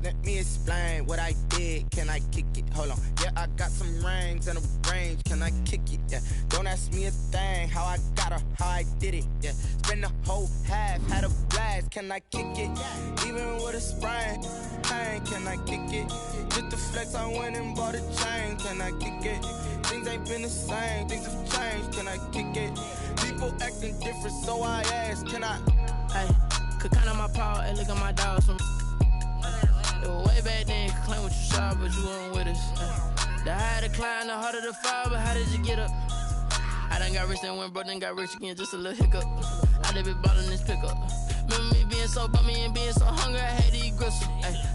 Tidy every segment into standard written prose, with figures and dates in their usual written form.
Let me explain what I did. Can I kick it? Hold on. Yeah, I got some rings and a range. Can I kick it? Yeah. Don't ask me a thing. How I got her, how I did it. Yeah. Spend the whole half, had a blast. Can I kick it? Even with a sprain, pain. Can I kick it? Just the flex, I went and bought a chain. Can I kick it? Things ain't been the same. Things have changed. Can I kick it? People acting different, so I ask. Can I? Hey, could count on my power. Hey, look at my dogs from. Way back then, could claim what you saw, but you weren't with us. The higher the climb, the harder the fall, but how did you get up? I done got rich and went broke, then got rich again, just a little hiccup. I done been ballin' this pickup. Remember me being so bummy and being so hungry, I had to eat gristle.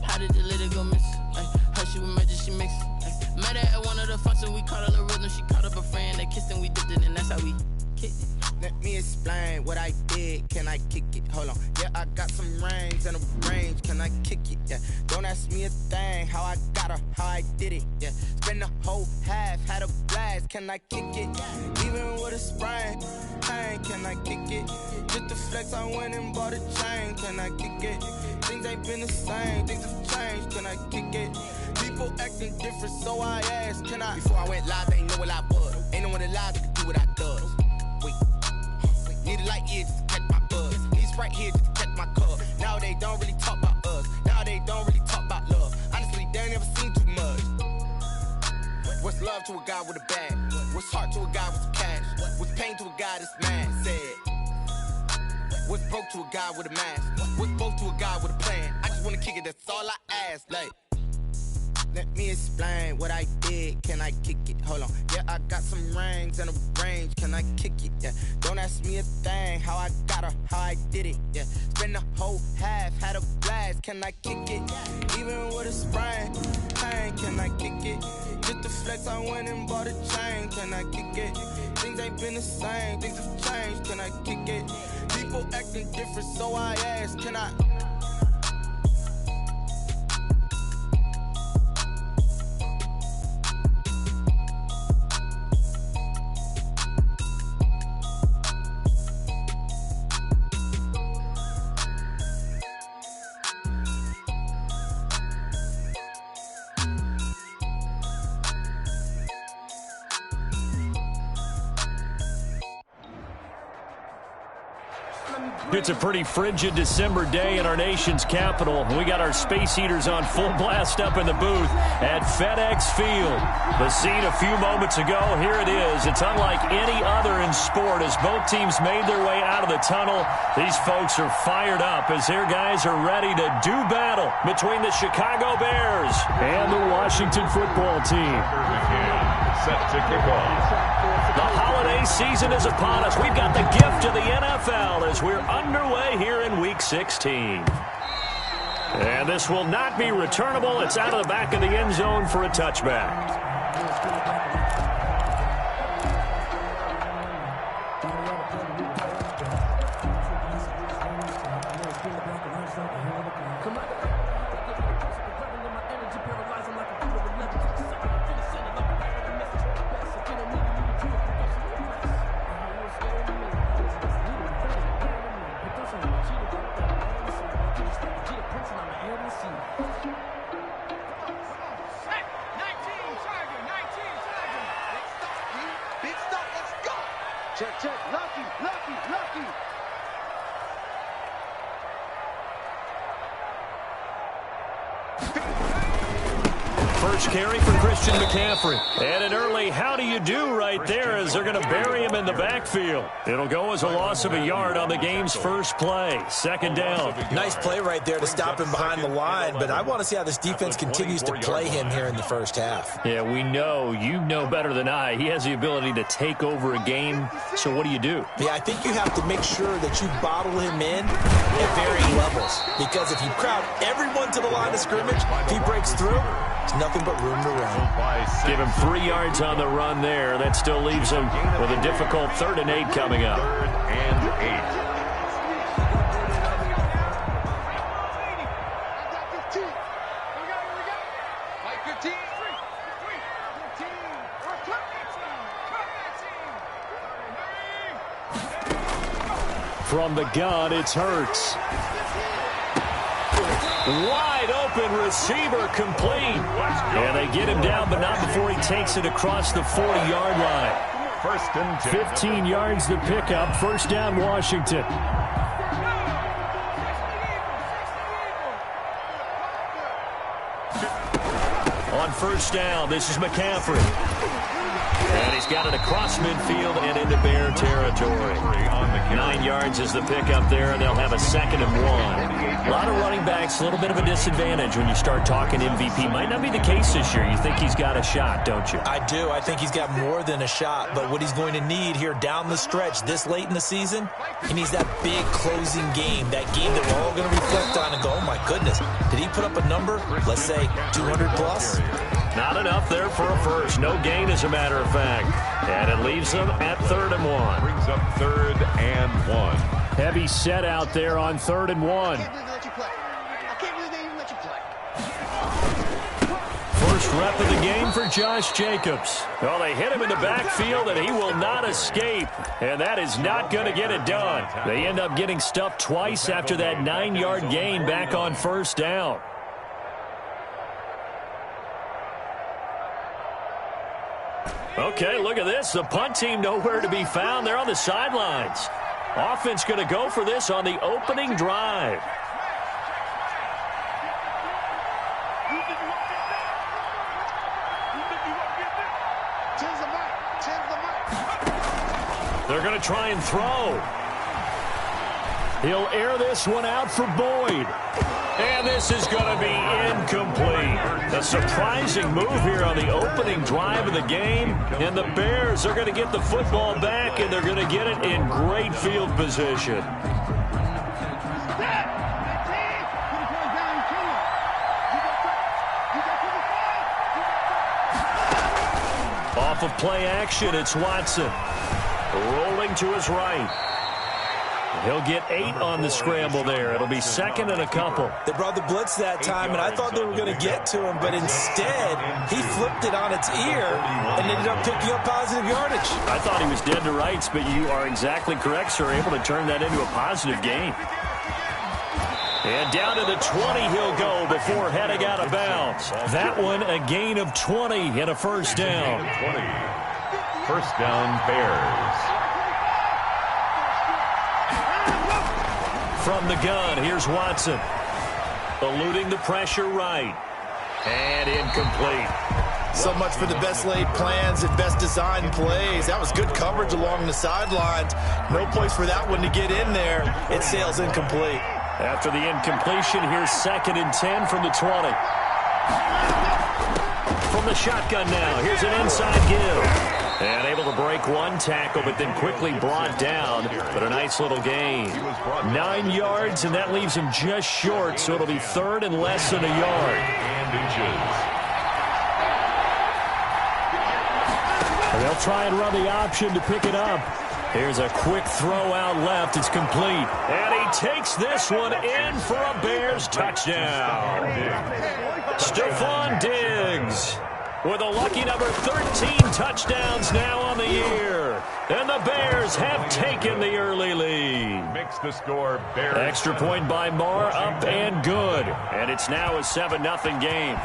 How did the lady go miss? Her she was magic, she mixed. Met her at one of the functions, we caught a little rhythm, she caught up a friend, they kissed and we dipped it, and that's how we kicked it. Let me explain what I did. Can I kick it? Hold on. Yeah, I got some rings and a range. Can I kick it? Yeah. Don't ask me a thing. How I got her, how I did it. Yeah. Spend the whole half, had a blast. Can I kick it? Even with a sprain, pain. Can I kick it? Just the flex, I went and bought a chain. Can I kick it? Things ain't been the same. Things have changed. Can I kick it? People acting different, so I asked. Can I? Before I went live, they ain't know what I was. Ain't no one alive that could do what I does. Wait. Need a light here just to catch my buzz. Need Sprite here just to catch my cup. Now they don't really talk about us. Now they don't really talk about love. Honestly, they ain't never seen too much. What's love to a guy with a bag? What's heart to a guy with some cash? What's pain to a guy that's mad? Said. What's broke to a guy with a mask? What's broke to a guy with a plan? I just wanna kick it, that's all I ask. Like, let me explain what I did. Can I kick it? Hold on. Yeah, I got some rings and a range. Can I kick it? Yeah. Don't ask me a thing. How I got her, how I did it. Yeah. Spend the whole half, had a blast. Can I kick it? Even with a sprain, pain. Can I kick it? Just the flex, I went and bought a chain. Can I kick it? Things ain't been the same. Things have changed. Can I kick it? People acting different, so I ask. Can I? It's a pretty frigid December day in our nation's capital. We got our space heaters on full blast up in the booth at FedEx Field. The scene a few moments ago, here it is. It's unlike any other in sport as both teams made their way out of the tunnel. These folks are fired up as their guys are ready to do battle between the Chicago Bears and the Washington football team. Set to kick off. The holiday season is upon us. We've got the gift of the NFL as we're underway here in Week 16. And this will not be returnable. It's out of the back of the end zone for a touchback. First carry for Christian McCaffrey. And an early how do you do right there as they're going to bury him in the backfield. It'll go as a loss of a yard on the game's first play. Second down. Nice play right there to stop him behind the line, but I want to see how this defense continues to play him here in the first half. Yeah, we know. You know better than I. He has the ability to take over a game. So what do you do? Yeah, I think you have to make sure that you bottle him in at varying levels. Because if you crowd everyone to the line of scrimmage, if he breaks through, there's nothing but room to run. Give him 3 yards on the run there. That still leaves him with a difficult 3rd and 8 coming up. 3rd and 8. From the gun, it's Hurts. Wide open receiver complete. And they get him down, but not before he takes it across the 40-yard line. First and 10. 15 yards to pick up. First down, Washington. On first down, this is McCaffrey. And he's got it across midfield and into Bear territory. 9 yards is the pickup there, and they'll have a 2nd and 1. A lot of running backs, a little bit of a disadvantage when you start talking MVP. Might not be the case this year. You think he's got a shot, don't you? I do. I think he's got more than a shot. But what he's going to need here down the stretch this late in the season, he needs that big closing game, that game that we're all going to reflect on and go, oh, my goodness, did he put up a number, let's say 200 plus? Not enough there for a first. No gain, as a matter of fact. And it leaves them at 3rd and 1. Brings up 3rd and 1. Heavy set out there on 3rd and 1. First rep of the game for Josh Jacobs. Well, they hit him in the backfield, and he will not escape. And that is not going to get it done. They end up getting stuffed twice after that 9-yard gain back on first down. Okay, look at this. The punt team nowhere to be found. They're on the sidelines. Offense going to go for this on the opening drive. They're going to try and throw. He'll air this one out for Boyd. And this is going to be incomplete. A surprising move here on the opening drive of the game. And the Bears are going to get the football back, and they're going to get it in great field position. Off of play action, it's Watson. Rolling to his right. He'll get 8 on the scramble there. It'll be 2nd and a couple. They brought the blitz that time, and I thought they were going to get to him, but instead, he flipped it on its ear and ended up picking up positive yardage. I thought he was dead to rights, but you are exactly correct, sir. Able to turn that into a positive gain. And down to the 20 he'll go before heading out of bounds. That one, a gain of 20 and a first down. 20. First down, Bears. From the gun, here's Watson. Eluding the pressure right. And incomplete. So much for the best laid plans and best designed plays. That was good coverage along the sidelines. No place for that one to get in there. It sails incomplete. After the incompletion, here's 2nd and 10 from the 20. From the shotgun now, here's an inside give. And able to break one tackle, but then quickly brought down. But a nice little gain. 9 yards, and that leaves him just short, so it'll be 3rd and less than a yard. And they'll try and run the option to pick it up. Here's a quick throw out left. It's complete. And he takes this one in for a Bears touchdown. Stephon Diggs with a lucky number 13 touchdowns now on the year. And the Bears have taken the early lead. Makes the score Bears. Extra point by Marr, up and good. And it's now a 7-0 game.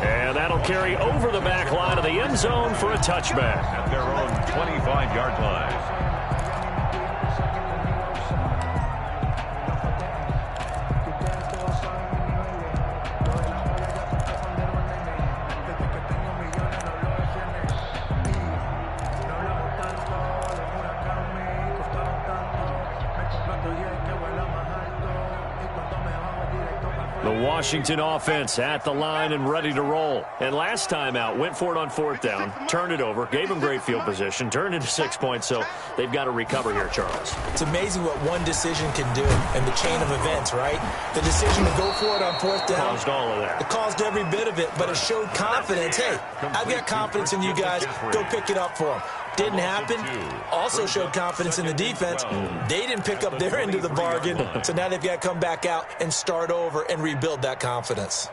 And that'll carry over the back line of the end zone for a touchback. At their own 25-yard line. Washington offense at the line and ready to roll. And last time out, went for it on 4th down, turned it over, gave them great field position, turned into 6 points, so they've got to recover here, Charles. It's amazing what one decision can do in the chain of events, right? The decision to go for it on 4th down. Caused all of that. It caused every bit of it, but it showed confidence. Hey, I've got confidence in you guys. Go pick it up for them. Didn't happen. Also showed confidence in the defense. They didn't pick up their end of the bargain, so now they've got to come back out and start over and rebuild that confidence.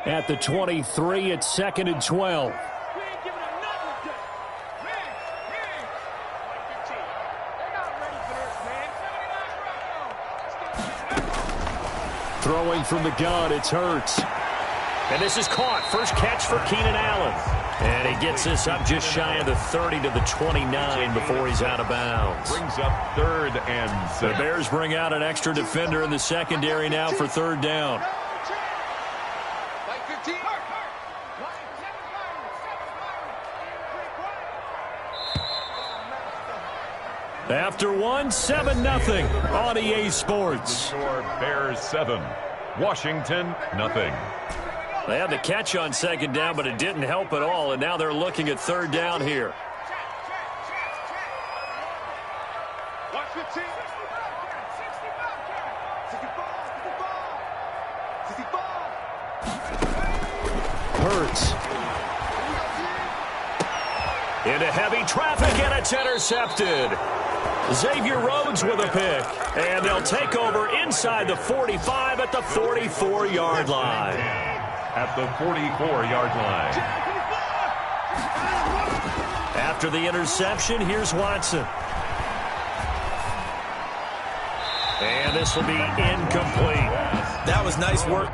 at the 23. It's 2nd and 12. Throwing from the gun, it's Hurts. And this is caught. First catch for Keenan Allen. And he gets this up just shy of the 30 to the 29 before he's out of bounds. Brings up 3rd and 6. The Bears bring out an extra defender in the secondary now for 3rd down. After one, 7-0 on EA Sports. Score Bears 7, Washington nothing. They had the catch on 2nd down, but it didn't help at all, and now they're looking at 3rd down here. Hurts. Into heavy traffic, and it's intercepted. Xavier Rhodes with a pick, and they'll take over inside the 45 at the 44-yard line. At the 44-yard line. After the interception, here's Watson. And this will be incomplete. That was nice work.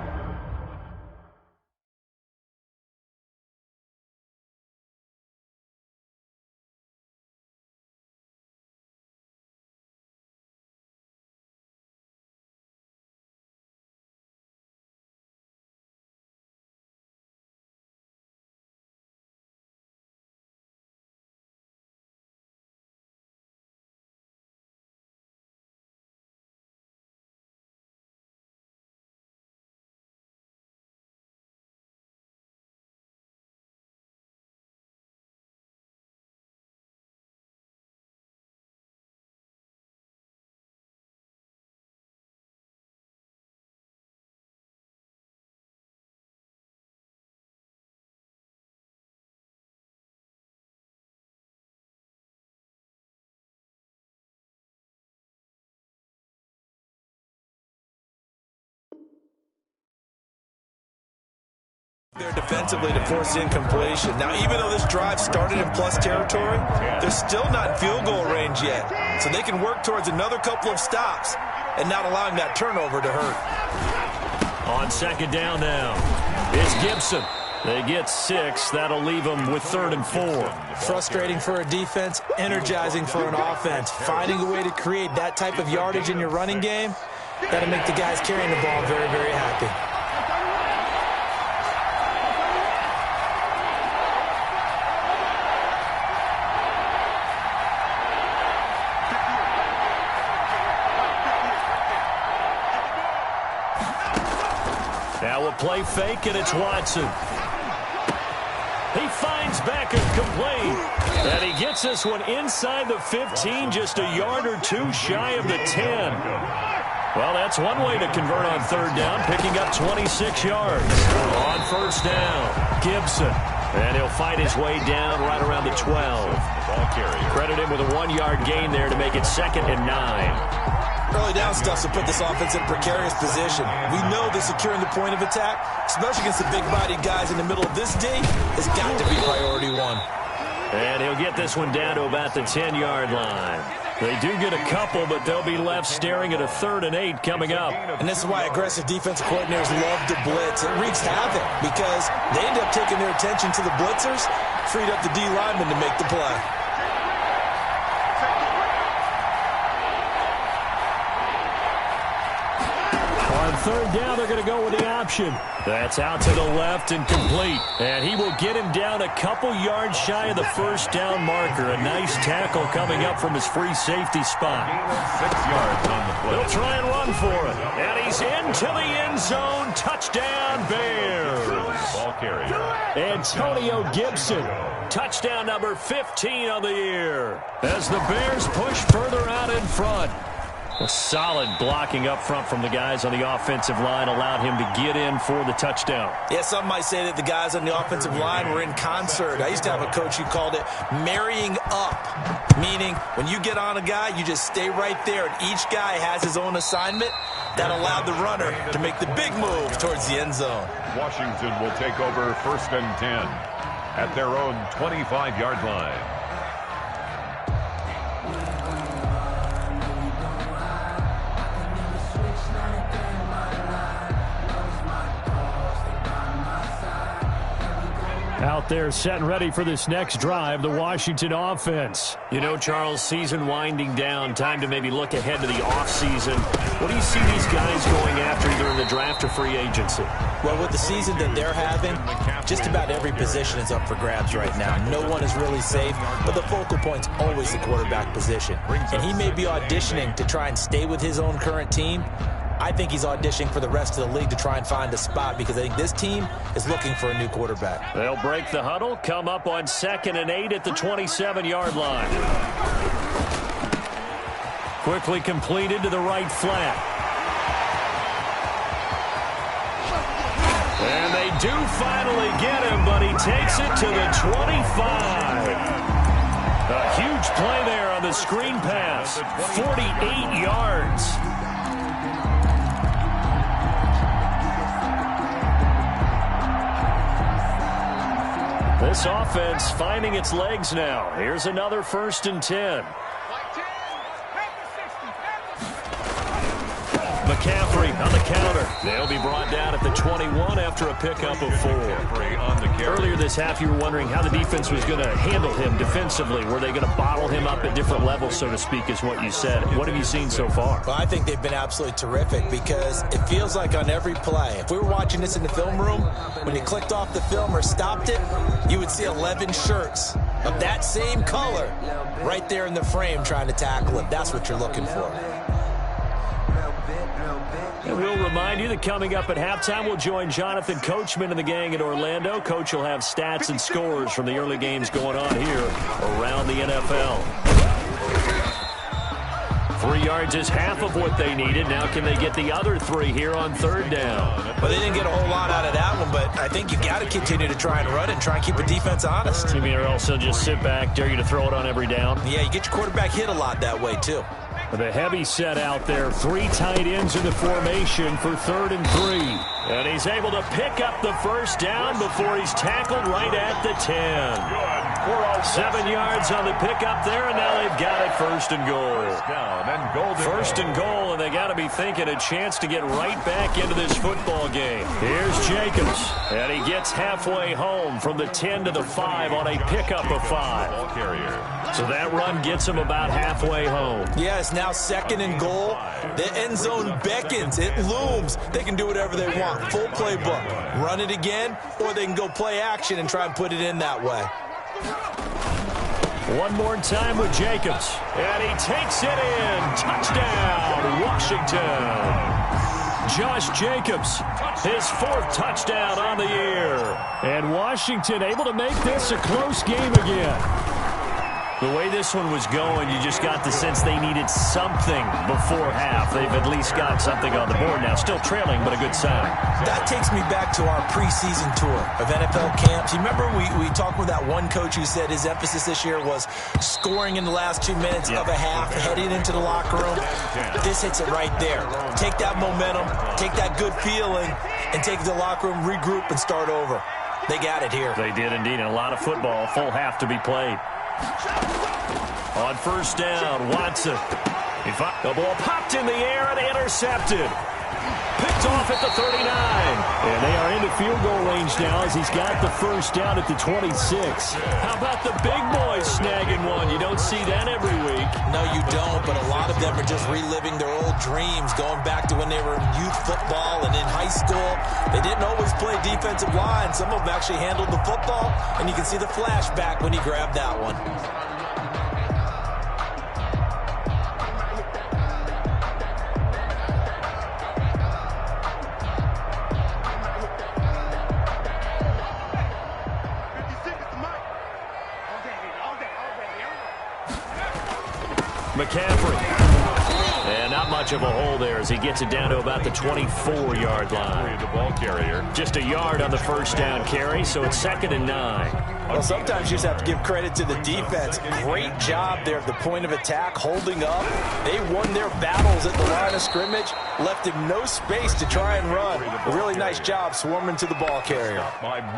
There defensively to force incompletion. Now, even though this drive started in plus territory, they're still not in field goal range yet. So they can work towards another couple of stops and not allowing that turnover to hurt. On 2nd down now, it's Gibson. They get 6. That'll leave them with 3rd and 4. Frustrating for a defense, energizing for an offense. Finding a way to create that type of yardage in your running game, that'll make the guys carrying the ball very, very happy. Now we'll play fake, and it's Watson. He finds Beckham complete. And he gets this one inside the 15, just a yard or two shy of the 10. Well, that's one way to convert on 3rd down, picking up 26 yards. On 1st down, Gibson. And he'll fight his way down right around the 12. Ball carrier. Credit him with a 1-yard gain there to make it 2nd and 9. Early down stuff to put this offense in precarious position. We know that securing the point of attack, especially against the big-bodied guys in the middle of this D, has got to be priority 1. And he'll get this one down to about the 10-yard line. They do get a couple, but they'll be left staring at a 3rd and 8 coming up. And this is why aggressive defensive coordinators love to blitz. It wreaks havoc because they end up taking their attention to the blitzers, freed up the D lineman to make the play. On 3rd down, they're going to go with the option. That's out to the left and complete. And he will get him down a couple yards shy of the 1st down marker. A nice tackle coming up from his free safety spot. 6 yards on the play. He'll try and run for it. And he's into the end zone. Touchdown, Bears. Ball carrier. Antonio Gibson. Touchdown number 15 on the year. As the Bears push further out in front. A solid blocking up front from the guys on the offensive line allowed him to get in for the touchdown. Yeah, some might say that the guys on the offensive line were in concert. I used to have a coach who called it marrying up, meaning when you get on a guy, you just stay right there, and each guy has his own assignment. That allowed the runner to make the big move towards the end zone. Washington will take over 1st and 10 at their own 25-yard line. Out there set and ready for this next drive, the Washington offense. You know, Charles, season winding down, time to maybe look ahead to the offseason. What do you see these guys going after either in the draft or free agency? Well, with the season that they're having, just about every position is up for grabs right now. No one is really safe, but the focal point's always the quarterback position. And he may be auditioning to try and stay with his own current team. I think he's auditioning for the rest of the league to try and find a spot because I think this team is looking for a new quarterback. They'll break the huddle, come up on 2nd and 8 at the 27-yard line. Quickly completed to the right flat. And they do finally get him, but he takes it to the 25. A huge play there on the screen pass. 48 yards. This offense finding its legs now. Here's another 1st and 10. McCaffrey on the counter. They'll be brought down at the 21 after a pickup of 4. Earlier this half, you were wondering how the defense was going to handle him defensively. Were they going to bottle him up at different levels, so to speak, is what you said. What have you seen so far? Well, I think they've been absolutely terrific because it feels like on every play, if we were watching this in the film room, when you clicked off the film or stopped it, you would see 11 shirts of that same color right there in the frame trying to tackle him. That's what you're looking for. And we'll remind you that coming up at halftime, we'll join Jonathan Coachman and the gang in Orlando. Coach will have stats and scores from the early games going on here around the NFL. 3 yards is half of what they needed. Now can they get the other 3 here on 3rd down? Well, they didn't get a whole lot out of that one, but I think you got to continue to try and run it and try and keep the defense honest. You mean or also just sit back, dare you to throw it on every down? Yeah, you get your quarterback hit a lot that way, too. The heavy set out there. 3 tight ends in the formation for 3rd and 3. And he's able to pick up the 1st down before he's tackled right at the 10. 7 yards on the pickup there, and now they've got it 1st and goal. 1st and goal, and they got to be thinking a chance to get right back into this football game. Here's Jacobs, and he gets halfway home from the 10 to the 5 on a pickup of 5. So that run gets him about halfway home. Yeah, it's now 2nd and goal. The end zone beckons. It looms. They can do whatever they want. Full playbook. Run it again, or they can go play action and try and put it in that way. One more time with Jacobs. And he takes it in. Touchdown, Washington. Josh Jacobs, his 4th touchdown on the year. And Washington able to make this a close game again. The way this one was going, you just got the sense they needed something before half. They've at least got something on the board now. Still trailing, but a good sign. That takes me back to our preseason tour of NFL camps. You remember we talked with that one coach who said his emphasis this year was scoring in the last 2 minutes of a half, heading into the locker room. This hits it right there. Take that momentum, take that good feeling, and take the locker room, regroup, and start over. They got it here. They did indeed. And a lot of football, full half to be played. On 1st down, Watson. The ball popped in the air and intercepted. Picked off at the 39. And they are into field goal range now as he's got the 1st down at the 26. How about the big boys snagging one? You don't see that every week. No, you don't, but a lot of them are just reliving their old dreams, going back to when they were in youth football and in high school. They didn't always play defensive line. Some of them actually handled the football, and you can see the flashback when he grabbed that one. McCaffrey And not much of a hole there as he gets it down to about the 24-yard line. The ball carrier. Just a yard on the first down carry, so it's 2nd and 9. Well, sometimes you just have to give credit to the defense. Great job there at the point of attack, holding up. They won their battles at the line of scrimmage, left him no space to try and run. A really nice job swarming to the ball carrier.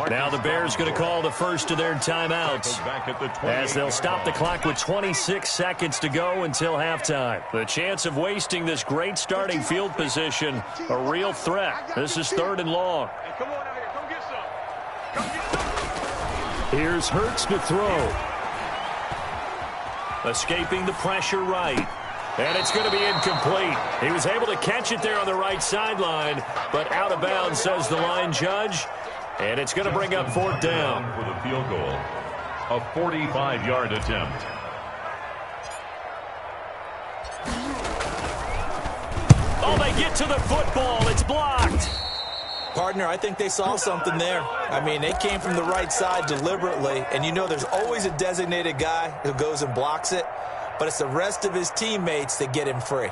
Now the Bears going to call the first of their timeouts as they'll stop the clock with 26 seconds to go until halftime. The chance of wasting this great starting field position, a real threat. This is 3rd and long. Come on out here. Come get some. Come get some. Here's Hurts to throw. Escaping the pressure right. And it's going to be incomplete. He was able to catch it there on the right sideline, but out of bounds, says the line judge. And it's going to bring up 4th down. For the field goal. A 45-yard attempt. Oh, they get to the football. It's blocked. Partner, I think they saw something there. I mean, they came from the right side deliberately, and you know there's always a designated guy who goes and blocks it, but it's the rest of his teammates that get him free.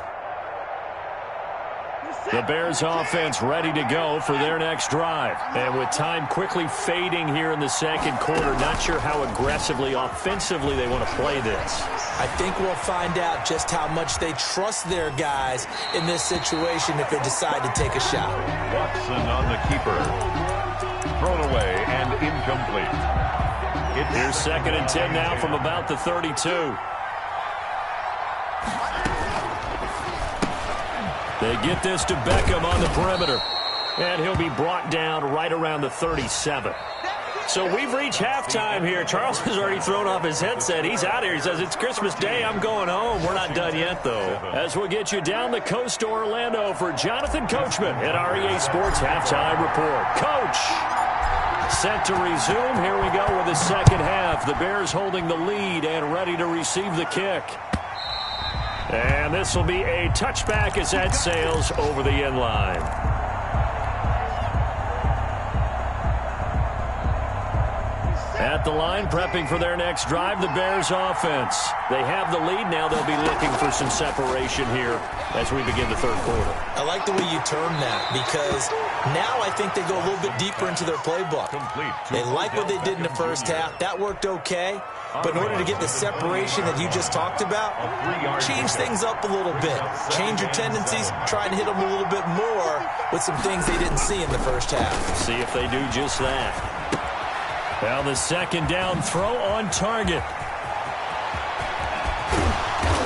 The Bears offense ready to go for their next drive. And with time quickly fading here in the second quarter, not sure how aggressively, offensively they want to play this. I think we'll find out just how much they trust their guys in this situation if they decide to take a shot. Watson on the keeper. Thrown away and incomplete. Here's 2nd and 10 now from about the 32. They get this to Beckham on the perimeter. And he'll be brought down right around the 37. So we've reached halftime here. Charles has already thrown off his headset. He's out here. He says, it's Christmas Day. I'm going home. We're not done yet, though. As we'll get you down the coast to Orlando for Jonathan Coachman at REA Sports Halftime Report. Coach, set to resume. Here we go with the second half. The Bears holding the lead and ready to receive the kick. And this will be a touchback as that sails over the end line. At the line, prepping for their next drive, the Bears offense. They have the lead. Now they'll be looking for some separation here as we begin the third quarter. I like the way you term that because now I think they go a little bit deeper into their playbook. They like what they did in the first half. That worked okay. But in order to get the separation that you just talked about, change things up a little bit. Change your tendencies. Try and hit them a little bit more with some things they didn't see in the first half. See if they do just that. Now the second down throw on target.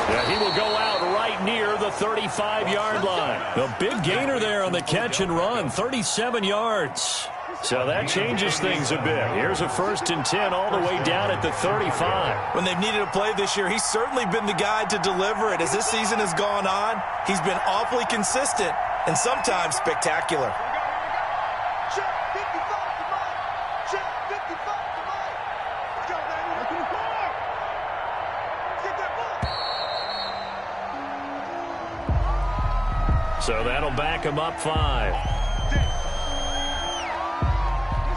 Yeah, he will go out right near the 35-yard line. A big gainer there on the catch and run, 37 yards. So that changes things a bit. Here's a 1st and 10 all the way down at the 35. When they've needed a play this year, he's certainly been the guy to deliver it. As this season has gone on, he's been awfully consistent and sometimes spectacular. So that'll back him up 5.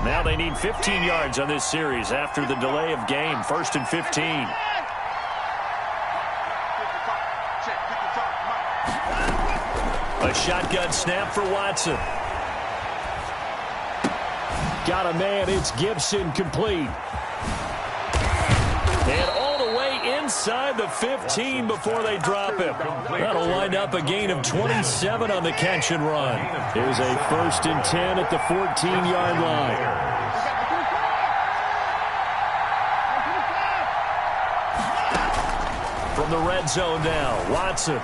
Now they need 15 yards on this series after the delay of game. 1st and 15. A shotgun snap for Watson. Got a man. It's Gibson complete. And all the way inside the 15 before they drop him. That'll wind up a gain of 27 on the catch and run. Here's a 1st and 10 at the 14-yard line. From the red zone now, Watson.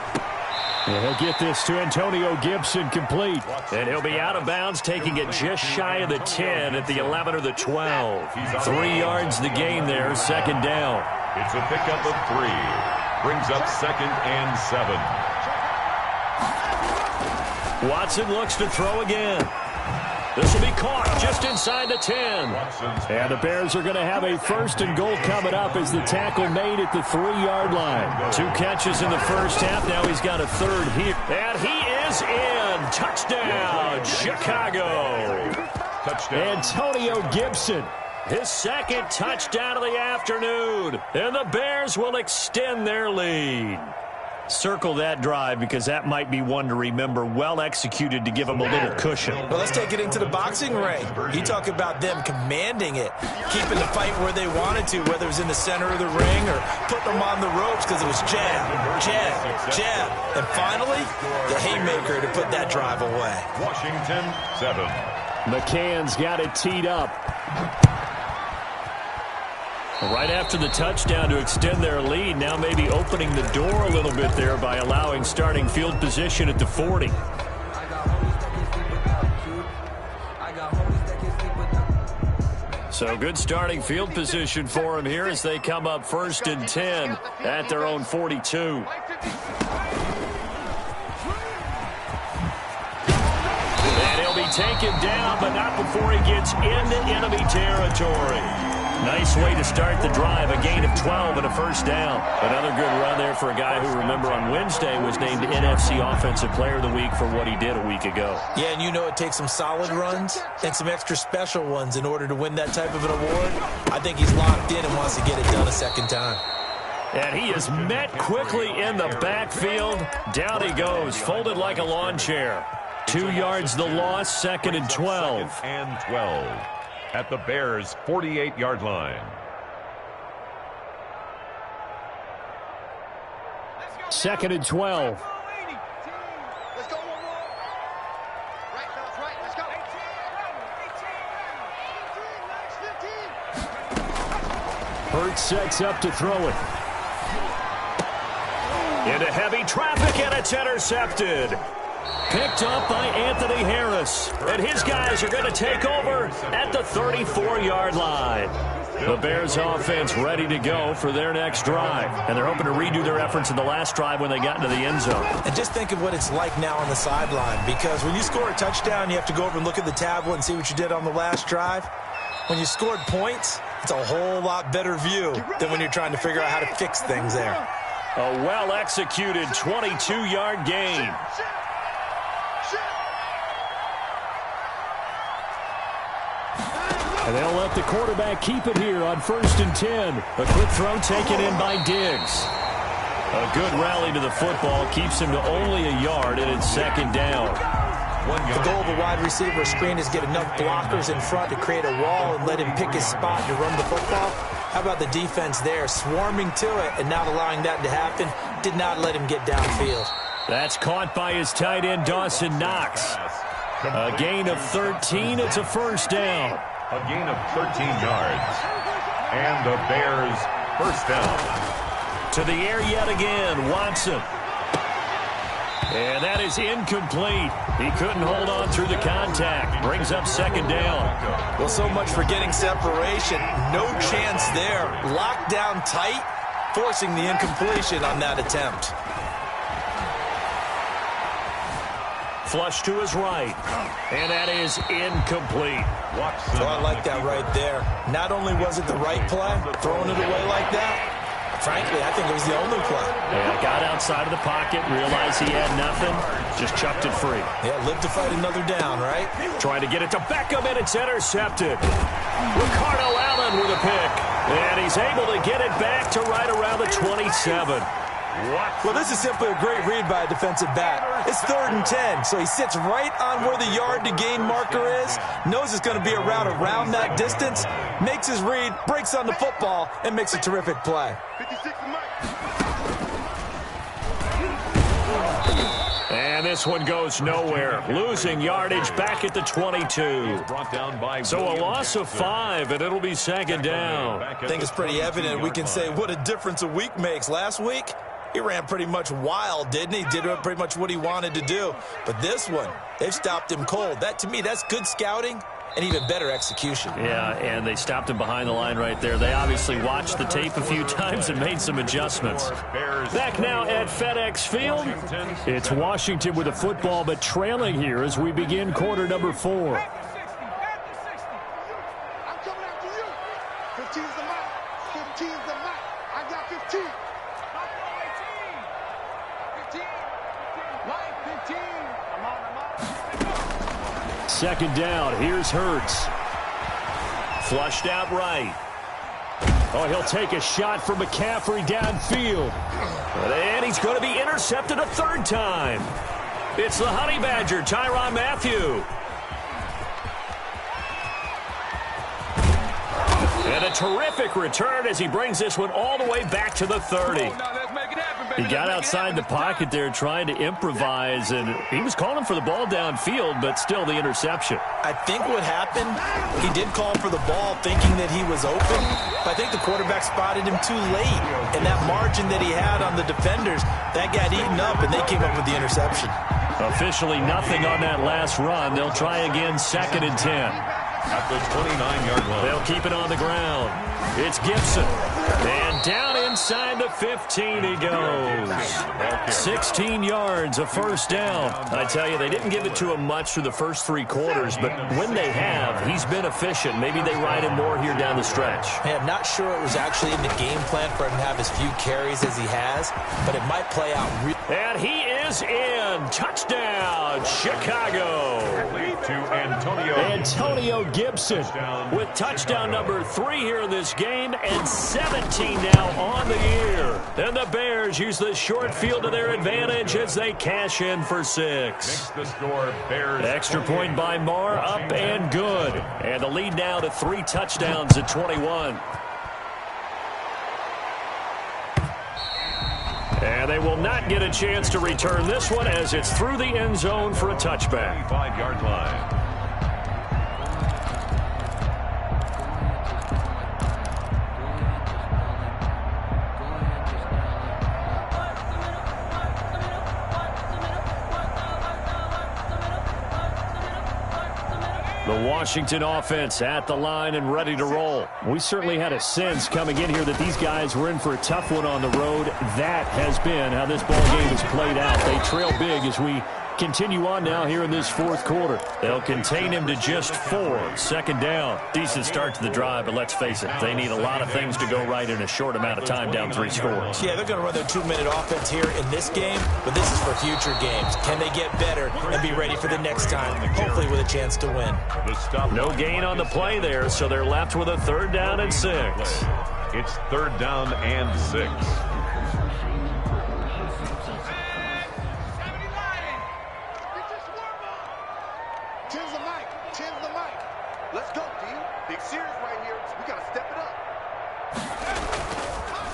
And he'll get this to Antonio Gibson complete. And he'll be out of bounds, taking it just shy of the 10 at the 11 or the 12. 3 yards the gain there, 2nd down. It's a pickup of 3. Brings up 2nd and 7. Watson looks to throw again. This will be caught just inside the 10. And the Bears are going to have a 1st and goal coming up as the tackle made at the 3-yard line. 2 catches in the first half. Now he's got a 3rd here. And he is in. Touchdown, Chicago. Touchdown. Antonio Gibson. His 2nd touchdown of the afternoon. And the Bears will extend their lead. Circle that drive because that might be one to remember. Well executed to give them a little cushion. Well, let's take it into the boxing ring. You talk about them commanding it, keeping the fight where they wanted to, whether it was in the center of the ring or putting them on the ropes because it was jab, jab, jab. And finally, the haymaker to put that drive away. Washington, 7. McCann's got it teed up. Right after the touchdown to extend their lead, now maybe opening the door a little bit there by allowing starting field position at the 40. So good starting field position for them here as they come up 1st and 10 at their own 42. And he'll be taken down, but not before he gets into enemy territory. Nice way to start the drive, a gain of 12 and a first down. Another good run there for a guy who, remember, on Wednesday was named NFC Offensive Player of the Week for what he did a week ago. Yeah, and you know it takes some solid runs and some extra special ones in order to win that type of an award. I think he's locked in and wants to get it done a second time. And he is met quickly in the backfield. Down he goes, folded like a lawn chair. 2 yards the loss, 2nd and 12. 2nd and 12. At the Bears' 48-yard line. 2nd and 12. Let's go one more. Right, fellas, right. Let's go. 18. Hurts sets up to throw it. Into heavy traffic, and it's intercepted. Picked up by Anthony Harris. And his guys are going to take over at the 34-yard line. The Bears offense ready to go for their next drive. And they're hoping to redo their efforts in the last drive when they got into the end zone. And just think of what it's like now on the sideline, because when you score a touchdown, you have to go over and look at the tablet and see what you did on the last drive. When you scored points, it's a whole lot better view than when you're trying to figure out how to fix things there. A well-executed 22-yard gain. And they'll let the quarterback keep it here on 1st and 10. A quick throw taken in by Diggs. A good rally to the football keeps him to only a yard, and it's 2nd down. The goal of a wide receiver screen is get enough blockers in front to create a wall and let him pick his spot to run the football. How about the defense there, swarming to it and not allowing that to happen? Did not let him get downfield. That's caught by his tight end, Dawson Knox. A gain of 13. It's a first down. A gain of 13 yards. And the Bears' first down. To the air yet again, Watson. And that is incomplete. He couldn't hold on through the contact. Brings up 2nd down. Well, so much for getting separation. No chance there. Locked down tight, forcing the incompletion on that attempt. Flush to his right. And that is incomplete. So I like that right there. Not only was it the right play, throwing it away like that, frankly, I think it was the only play. Yeah, got outside of the pocket, realized he had nothing, just chucked it free. Yeah, live to fight another down, right? Trying to get it to Beckham, and it's intercepted. Ricardo Allen with a pick. And he's able to get it back to right around the 27. Well, this is simply a great read by a defensive back. It's 3rd and 10, so he sits right on where the yard-to-gain marker is, knows it's going to be a route around that distance, makes his read, breaks on the football, and makes a terrific play. And this one goes nowhere. Losing yardage back at the 22. So a loss of 5, and it'll be 2nd down. I think it's pretty evident. We can say what a difference a week makes. Last week, he ran pretty much wild, didn't he? Did pretty much what he wanted to do. But this one, they've stopped him cold. That, to me, that's good scouting and even better execution. Yeah, and they stopped him behind the line right there. They obviously watched the tape a few times and made some adjustments. Back now at FedEx Field, it's Washington with a football, but trailing here as we begin quarter number 4. I'm coming after you. 15's the mark. 15's the mark. I got 15. 15. Line 15. I'm on. 2nd down. Here's Hurts. Flushed out right. Oh, he'll take a shot from McCaffrey downfield. And he's going to be intercepted a third time. It's the Honey Badger, Tyrann Mathieu. And a terrific return as he brings this one all the way back to the 30. He got outside the pocket there trying to improvise, and he was calling for the ball downfield, but still the interception. I think what happened, he did call for the ball thinking that he was open, but I think the quarterback spotted him too late. And that margin that he had on the defenders, that got eaten up, and they came up with the interception. Officially nothing on that last run. They'll try again 2nd and 10. At the 29-yard line. They'll keep it on the ground. It's Gibson. And down inside the 15 he goes. 16 yards, a first down. I tell you, they didn't give it to him much through the first 3 quarters, but when they have, he's been efficient. Maybe they ride him more here down the stretch. Hey, I'm not sure it was actually in the game plan for him to have as few carries as he has, but it might play out really. And he is in. Touchdown, Chicago. To Antonio Gibson with touchdown number 3 here in this game and 17 now on the year. And the Bears use the short field to their advantage as they cash in for 6. The score, Bears. Extra point by Marr, up and good. And the lead now to 3 touchdowns at 21. And they will not get a chance to return this one as it's through the end zone for a touchback. 5-yard line. The Washington offense at the line and ready to roll. We certainly had a sense coming in here that these guys were in for a tough one on the road. That has been how this ball game has played out. They trail big as we continue on now here in this 4th quarter. They'll contain him to just 4. 2nd down. Decent start to the drive, but let's face it, they need a lot of things to go right in a short amount of time down 3 scores. Yeah, they're going to run their 2-minute offense here in this game, but this is for future games. Can they get better and be ready for the next time, hopefully with a chance to win? No gain on the play there, so they're left with a 3rd down and 6. It's 3rd down and 6. Let's go, D. Big series right here. We got to step it up.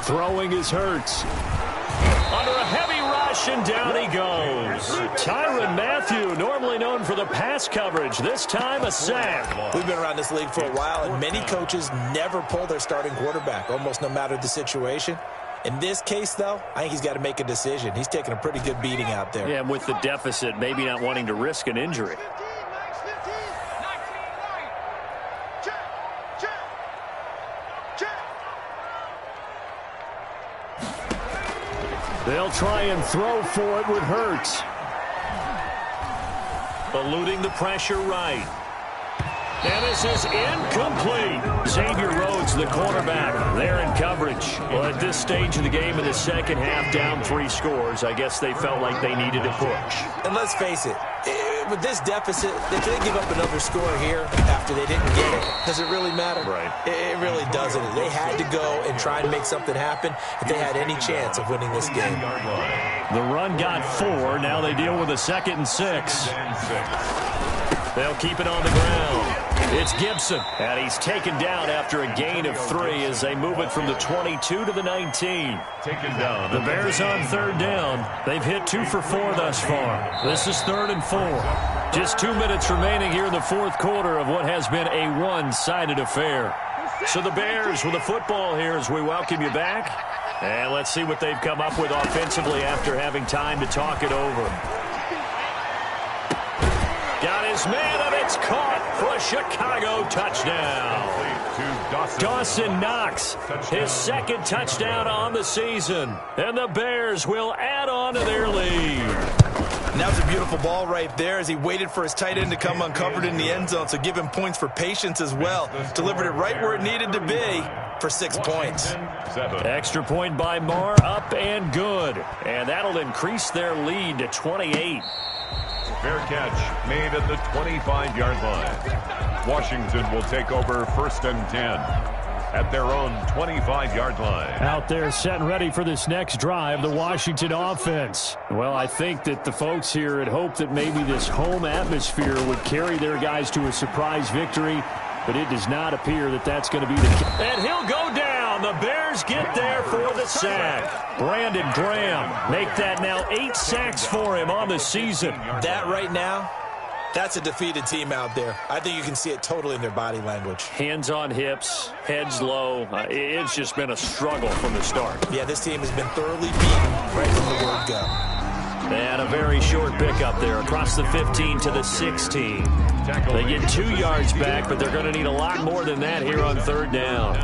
Throwing is Hurts. Under a heavy rush, and down he goes. Tyrann Mathieu, normally known for the pass coverage, this time a sack. We've been around this league for a while, and many coaches never pull their starting quarterback, almost no matter the situation. In this case, though, I think he's got to make a decision. He's taking a pretty good beating out there. Yeah, and with the deficit, maybe not wanting to risk an injury. They'll try and throw for it with Hurts. Eluding the pressure right. And this is incomplete. Xavier Rhodes, the quarterback, there in coverage. Well, at this stage of the game in the second half, down 3 scores, I guess they felt like they needed a push. And let's face it, with this deficit, if they give up another score here after they didn't get it, does it really matter? Right. It really doesn't. They had to go and try and make something happen if they had any chance of winning this game. The run got 4. Now they deal with a 2nd and 6. They'll keep it on the ground. It's Gibson, and he's taken down after a gain of 3 as they move it from the 22 to the 19. Taken down. The Bears on 3rd down. They've hit 2 for 4 thus far. This is 3rd and 4. Just 2 minutes remaining here in the 4th quarter of what has been a one-sided affair. So the Bears with the football here as we welcome you back. And let's see what they've come up with offensively after having time to talk it over. Got his man, and it's caught for a Chicago touchdown. Dawson Knox, his 2nd touchdown on the season. And the Bears will add on to their lead. And that was a beautiful ball right there as he waited for his tight end to come uncovered in the end zone, so give him points for patience as well. Delivered it right where it needed to be for 6 points. Extra point by Marr, up and good. And that'll increase their lead to 28. Fair catch made at the 25-yard line. Washington will take over 1st and 10. at their own 25-yard line. Out there set and ready for this next drive, the Washington offense. Well, I think that the folks here had hoped that maybe this home atmosphere would carry their guys to a surprise victory, but it does not appear that that's going to be the case. And he'll go down. The Bears get there for the sack. Brandon Graham make that now 8 sacks for him on the season. That right now, that's a defeated team out there. I think you can see it totally in their body language. Hands on hips, heads low. It's just been a struggle from the start. Yeah, this team has been thoroughly beaten right from the word go. And a very short pickup there across the 15 to the 16. They get 2 yards back, but they're going to need a lot more than that here on third down.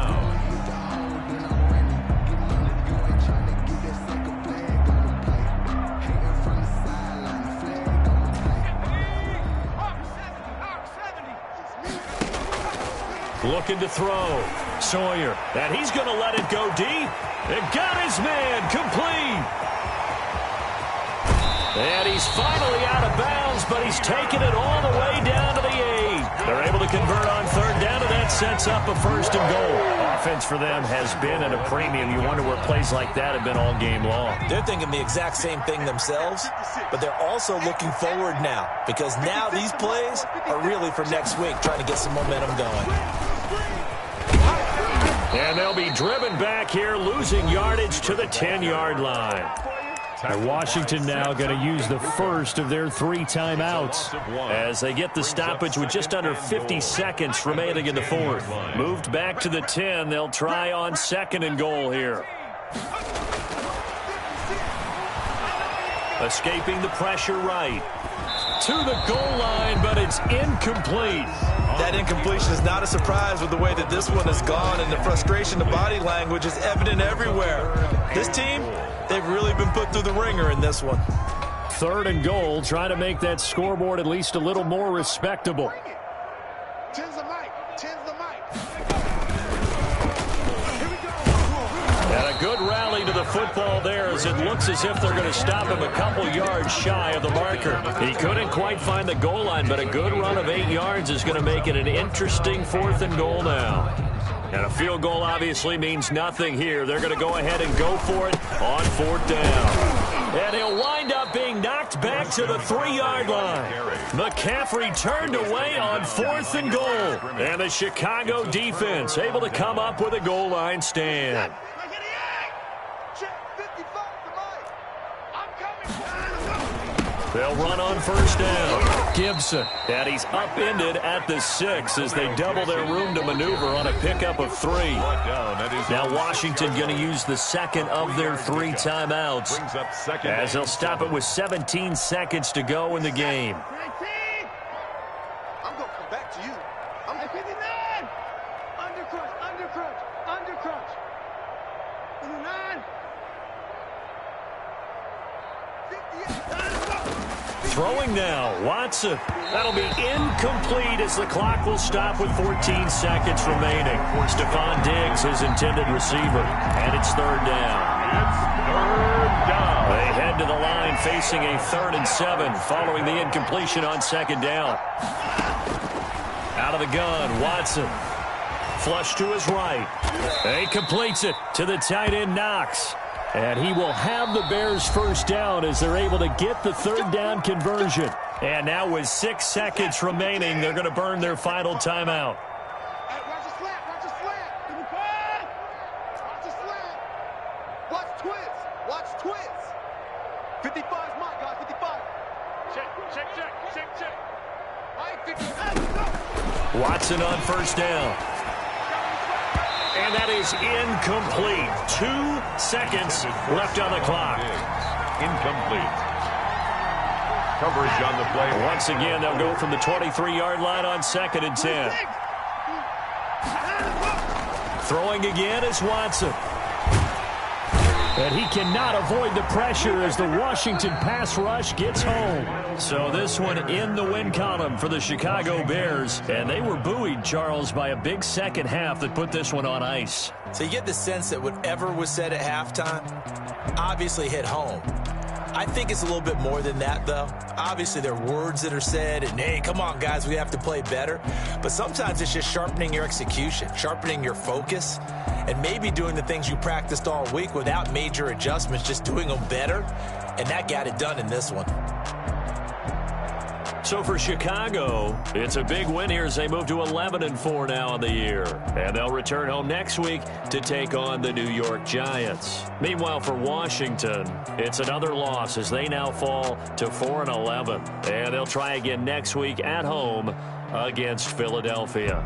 Looking to throw. Sawyer. And he's going to let it go deep. It got his man complete. And he's finally out of bounds, but he's taken it all the way down to the 8. They're able to convert on third down, and that sets up a first and goal. Offense for them has been at a premium. You wonder where plays like that have been all game long. They're thinking the exact same thing themselves, but they're also looking forward now, because now these plays are really for next week, trying to get some momentum going. And they'll be driven back here, losing yardage to the 10-yard line. And Washington now going to use the first of their 3 timeouts as they get the stoppage with just under 50 seconds remaining in the fourth. Moved back to the 10. They'll try on second and goal here. Escaping the pressure right. To the goal line, but it's incomplete. That incompletion is not a surprise with the way that this one has gone, and the frustration, the body language is evident everywhere. This team, they've really been put through the ringer in this one. Third and goal, trying to make that scoreboard at least a little more respectable. Tens the mic. Tens the mic. And a good rally to the football there as it looks as if they're going to stop him a couple yards shy of the marker. He couldn't quite find the goal line, but a good run of 8 yards is going to make it an interesting fourth and goal now. And a field goal obviously means nothing here. They're going to go ahead and go for it on fourth down. And he'll wind up being knocked back to the 3-yard line. McCaffrey turned away on fourth and goal. And the Chicago defense able to come up with a goal line stand. They'll run on first down. Gibson. And he's upended at the 6 as they double their room to maneuver on a pickup of 3. Now Washington going to use the second of their 3 timeouts as they'll stop it with 17 seconds to go in the game. I'm going to come back to you. I'm at 59. Undercrunch. 59. 58. Throwing now, Watson. That'll be incomplete as the clock will stop with 14 seconds remaining. Stephon Diggs, his intended receiver. And it's third down. They head to the line facing a 3rd and 7 following the incompletion on second down. Out of the gun, Watson. Flush to his right. He completes it to the tight end, Knox. And he will have the Bears first down as they're able to get the third down conversion. And now with 6 seconds remaining, they're going to burn their final timeout. Hey, watch the slant. Watch the slant. Watch the slant. Watch twins. 55's mine, guys. 55. Check. I ain't 50. Watson on first down. And that is incomplete. 2 seconds left on the clock. Incomplete. Coverage on the play. Once again, they'll go from the 23-yard line on 2nd and 10. Throwing again is Watson. And he cannot avoid the pressure as the Washington pass rush gets home. So this one in the win column for the Chicago Bears. And they were buoyed, Charles, by a big second half that put this one on ice. So you get the sense that whatever was said at halftime obviously hit home. I think it's a little bit more than that, though. Obviously, there are words that are said, and, hey, come on, guys, we have to play better. But sometimes it's just sharpening your execution, sharpening your focus, and maybe doing the things you practiced all week without major adjustments, just doing them better. And that got it done in this one. So for Chicago, it's a big win here as they move to 11-4 now in the year. And they'll return home next week to take on the New York Giants. Meanwhile, for Washington, it's another loss as they now fall to 4-11. And they'll try again next week at home against Philadelphia.